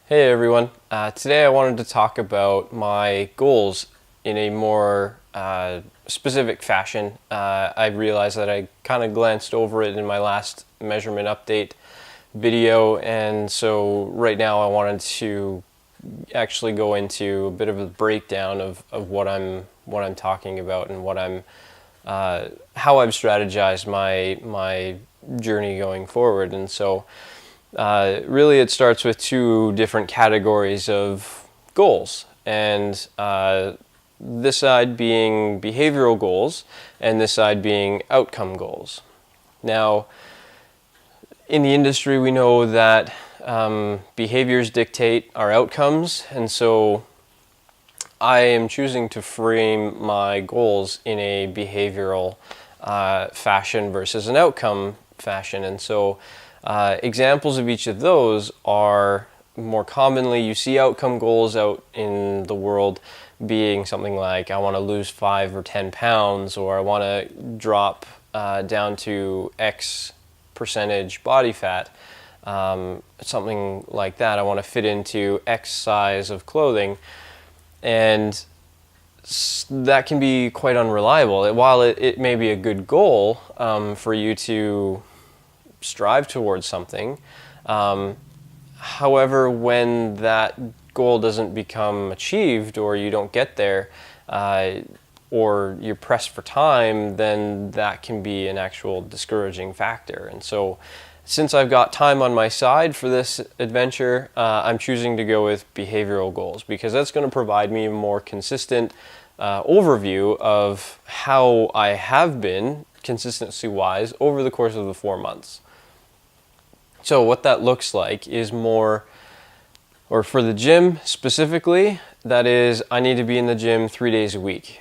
Hey everyone, today I wanted to talk about my goals in a more specific fashion. I realized that I kind of glanced over it in my last measurement update video, and so right now I wanted to actually go into a bit of a breakdown of what I'm talking about and how I've strategized my journey going forward. And so really, it starts with two different categories of goals, and this side being behavioral goals, and this side being outcome goals. Now, in the industry, we know that behaviors dictate our outcomes, and so I am choosing to frame my goals in a behavioral fashion versus an outcome fashion. And so examples of each of those are, more commonly you see outcome goals out in the world being something like, I want to lose 5 or 10 pounds, or I want to drop down to X percentage body fat, something like that. I want to fit into X size of clothing. And that can be quite unreliable. While it may be a good goal for you to strive towards something, however, when that goal doesn't become achieved, or you don't get there, or you're pressed for time, then that can be an actual discouraging factor. And so, since I've got time on my side for this adventure, I'm choosing to go with behavioral goals, because that's going to provide me a more consistent overview of how I have been, consistency-wise, over the course of the 4 months. So what that looks like is more, or for the gym specifically, that is, I need to be in the gym 3 days a week.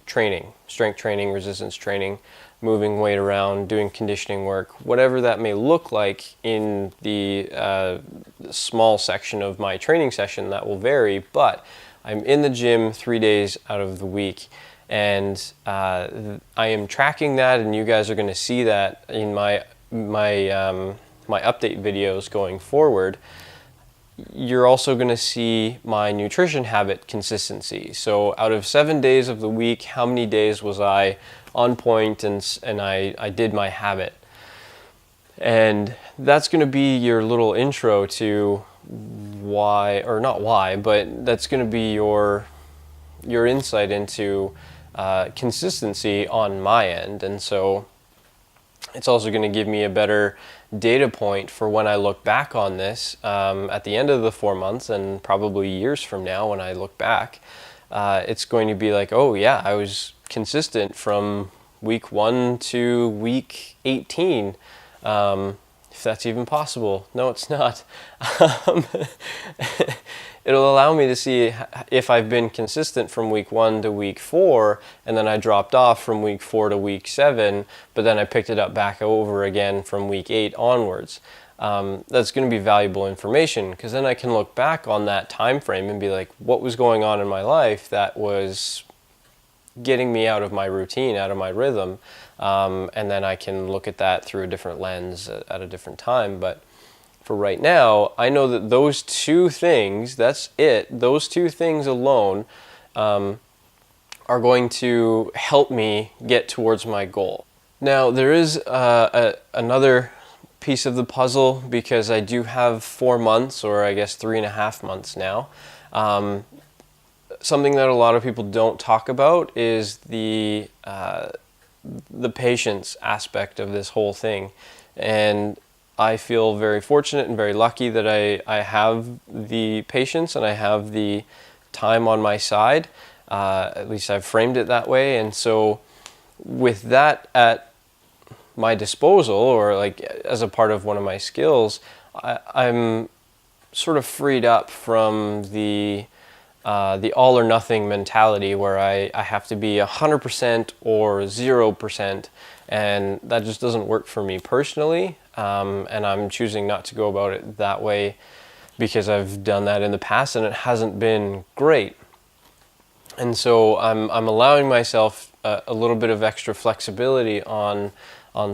Training, strength training, resistance training, moving weight around, doing conditioning work, whatever that may look like in the small section of my training session, that will vary, but I'm in the gym 3 days out of the week, and I am tracking that, and you guys are going to see that in my update videos going forward. You're also going to see my nutrition habit consistency. So out of 7 days of the week, how many days was I on point and I did my habit? And that's going to be your little intro to why, or not why, but that's going to be your insight into consistency on my end. And so it's also going to give me a better data point for when I look back on this at the end of the 4 months, and probably years from now when I look back. It's going to be like, oh yeah, I was consistent from week 1 to week 18. If that's even possible. No, it's not. It'll allow me to see if I've been consistent from week 1 to week 4, and then I dropped off from week 4 to week 7, but then I picked it up back over again from week 8 onwards. That's going to be valuable information, because then I can look back on that time frame and be like, what was going on in my life that was getting me out of my routine, out of my rhythm, and then I can look at that through a different lens at a different time. But for right now, I know that those two things, that's it, those two things alone are going to help me get towards my goal. Now, there is another piece of the puzzle, because I do have 4 months, or I guess 3.5 months now. Something that a lot of people don't talk about is the patience aspect of this whole thing. And I feel very fortunate and very lucky that I have the patience and I have the time on my side. At least I've framed it that way. And so with that at my disposal, or like as a part of one of my skills, I'm sort of freed up from the all or nothing mentality, where I have to be 100% or 0%, and that just doesn't work for me personally. And I'm choosing not to go about it that way, because I've done that in the past and it hasn't been great. And so I'm allowing myself a little bit of extra flexibility on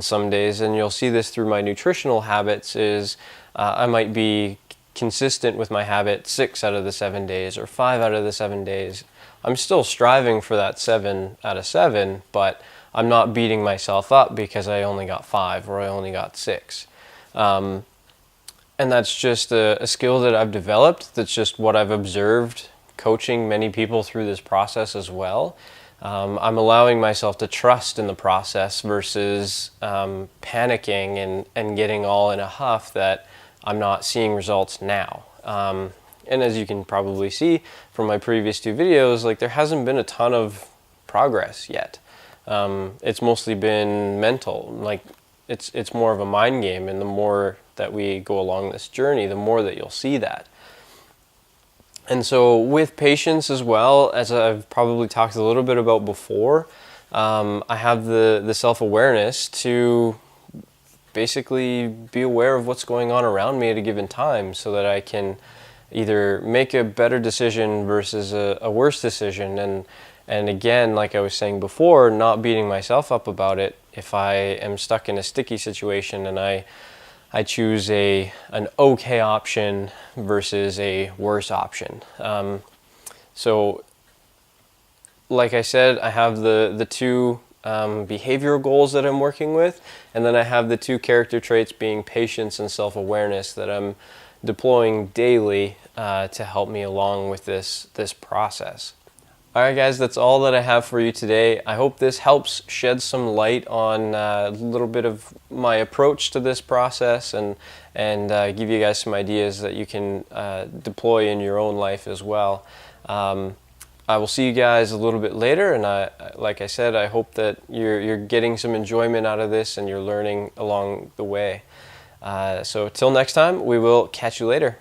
some days, and you'll see this through my nutritional habits. Is I might be consistent with my habit 6 out of the 7 days or 5 out of the 7 days, I'm still striving for that 7 out of 7, but I'm not beating myself up because I only got 5 or I only got 6. And that's just a skill that I've developed. That's just what I've observed coaching many people through this process as well. I'm allowing myself to trust in the process versus panicking and getting all in a huff that I'm not seeing results now. And as you can probably see from my previous 2 videos, like there hasn't been a ton of progress yet. It's mostly been mental. Like it's more of a mind game, and the more that we go along this journey, the more that you'll see that. And so with patience as well, as I've probably talked a little bit about before, I have the self-awareness to basically be aware of what's going on around me at a given time so that I can either make a better decision versus a worse decision. And again, like I was saying before, not beating myself up about it. If I am stuck in a sticky situation and I choose an okay option versus a worse option. So like I said, I have the 2 behavioral goals that I'm working with, and then I have the 2 character traits being patience and self-awareness that I'm deploying daily to help me along with this process. Alright guys, that's all that I have for you today. I hope this helps shed some light on a little bit of my approach to this process and give you guys some ideas that you can deploy in your own life as well. I will see you guys a little bit later, and like I said, I hope that you're getting some enjoyment out of this and you're learning along the way. So till next time, we will catch you later.